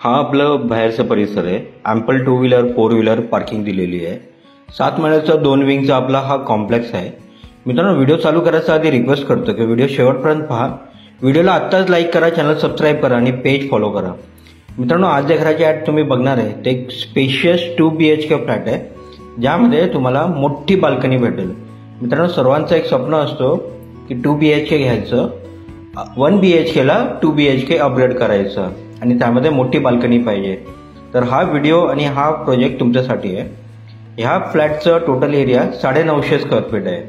हा आपलं बाहेरचा परिसर आहे. ॲम्पल 2 व्हीलर 4 व्हीलर पार्किंग दिलेली आहे. 7 माळ्याचा 2 विंगचा आपला हा कॉम्प्लेक्स आहे. मित्रांनो, व्हिडिओ चालू करायचा आधी रिक्वेस्ट करतो की व्हिडिओ शेवटपर्यंत पहा. व्हिडिओला आत्ताच लाईक करा, चॅनल सबस्क्राईब करा आणि पेज फॉलो करा. मित्रांनो, आज ज्या घराची ॲड तुम्ही बघणार आहे ते एक स्पेशियस 2 BHK फ्लॅट आहे, ज्यामध्ये तुम्हाला मोठी बाल्कनी भेटेल. मित्रांनो, सर्वांचं एक स्वप्न असतो की 2 BHK घ्यायचं, 1 BHKला 2 BHK अपग्रेड करायचं आणि त्यामध्ये मोठी बाल्कनी पाहिजे. तर हा व्हिडिओ आणि हा प्रोजेक्ट तुमच्यासाठी आहे. ह्या फ्लॅटचं टोटल एरिया 950 स्क्वेअर फीट आहे.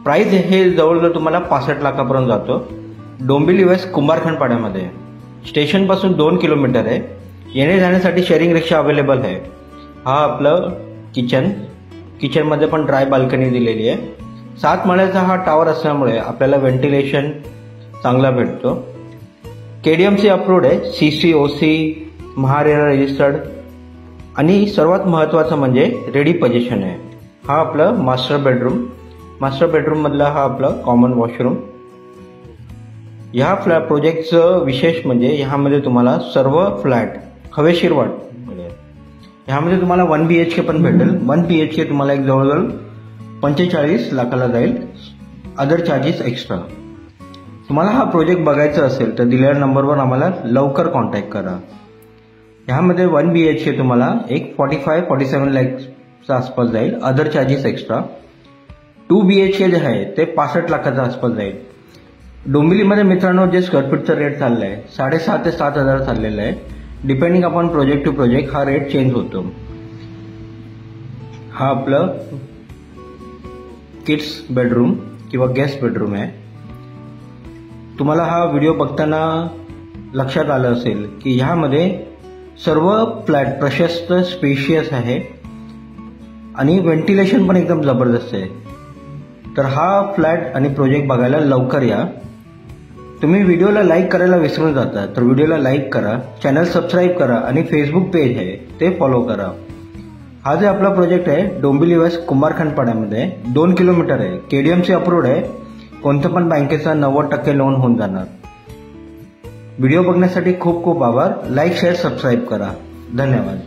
प्राइस हे जवळजवळ तुम्हाला 65 लाखापर्यंत जातो. डोंबिवली वेस्ट कुंभारखंडपाड्यामध्ये स्टेशनपासून 2 किलोमीटर आहे. येणे जाण्यासाठी शेअरिंग रिक्षा अवेलेबल आहे. हा आपलं किचनमध्ये पण ड्राय बाल्कनी दिलेली आहे. 7 माळ्याचा हा टावर असल्यामुळे आपल्याला व्हेंटिलेशन चांगला भेटतो. KDMC अप्रूव्ड आहे, CCOC महारेरा रजिस्टर्ड आणि सर्वात महत्त्वाचं म्हणजे रेडी पोझिशन आहे. हा आपलं मास्टर बेडरूम मधला हा आपला कॉमन वॉशरूम. ह्या प्रोजेक्टचं विशेष म्हणजे ह्यामध्ये तुम्हाला सर्व फ्लॅट हवेशीर वाटते. ह्यामध्ये तुम्हाला 1 BHK पण भेटेल. 1 BHK तुम्हाला एक जवळजवळ 45 लाखाला जाईल, अदर चार्जेस एक्स्ट्रा. तुम्हाला हा प्रोजेक्ट बघायचा असेल तर दिलेल्या नंबरवर आम्हाला लवकर कॉन्टॅक्ट करा. ह्यामध्ये 1 BHK तुम्हाला एक 45-47 लाखच्या आसपास जाईल, अदर चार्जेस एक्स्ट्रा. 2 BHK जे आहे ते 65 लाखाच्या आसपास जाईल. डोंबिवलीमध्ये मित्रांनो जे स्क्वेअर फीटचा रेट चालला आहे 7,500 ते 7,000 चाललेला आहे. Depending upon project to project हा रेट चेंज होतो. हा आपलं किड्स बेडरूम किंवा गेस्ट बेडरूम आहे. तुम्हाला हा व्हिडिओ बघताना लक्षात आलं असेल की ह्यामध्ये सर्व फ्लॅट प्रशस्त स्पेशियस आहे आणि व्हेंटिलेशन पण एकदम जबरदस्त आहे. तर हा फ्लॅट आणि प्रोजेक्ट बघायला लवकर या. तुम्ही व्हिडिओला लाईक करायला विसरून जाता, तर व्हिडिओला लाईक करा, चॅनल सबस्क्राईब करा आणि फेसबुक पेज आहे ते फॉलो करा. हा जे आपला प्रोजेक्ट आहे डोंबिवली वेस्ट कुंभारखंडपाड्यामध्ये 2 किलोमीटर आहे. KDMC अप्रूव्ड आहे. कोणत्या पण बँकेचा 90% लोन होऊन जाणार. व्हिडिओ बघण्यासाठी खूप खूप आभार. लाईक शेअर सबस्क्राईब करा. धन्यवाद.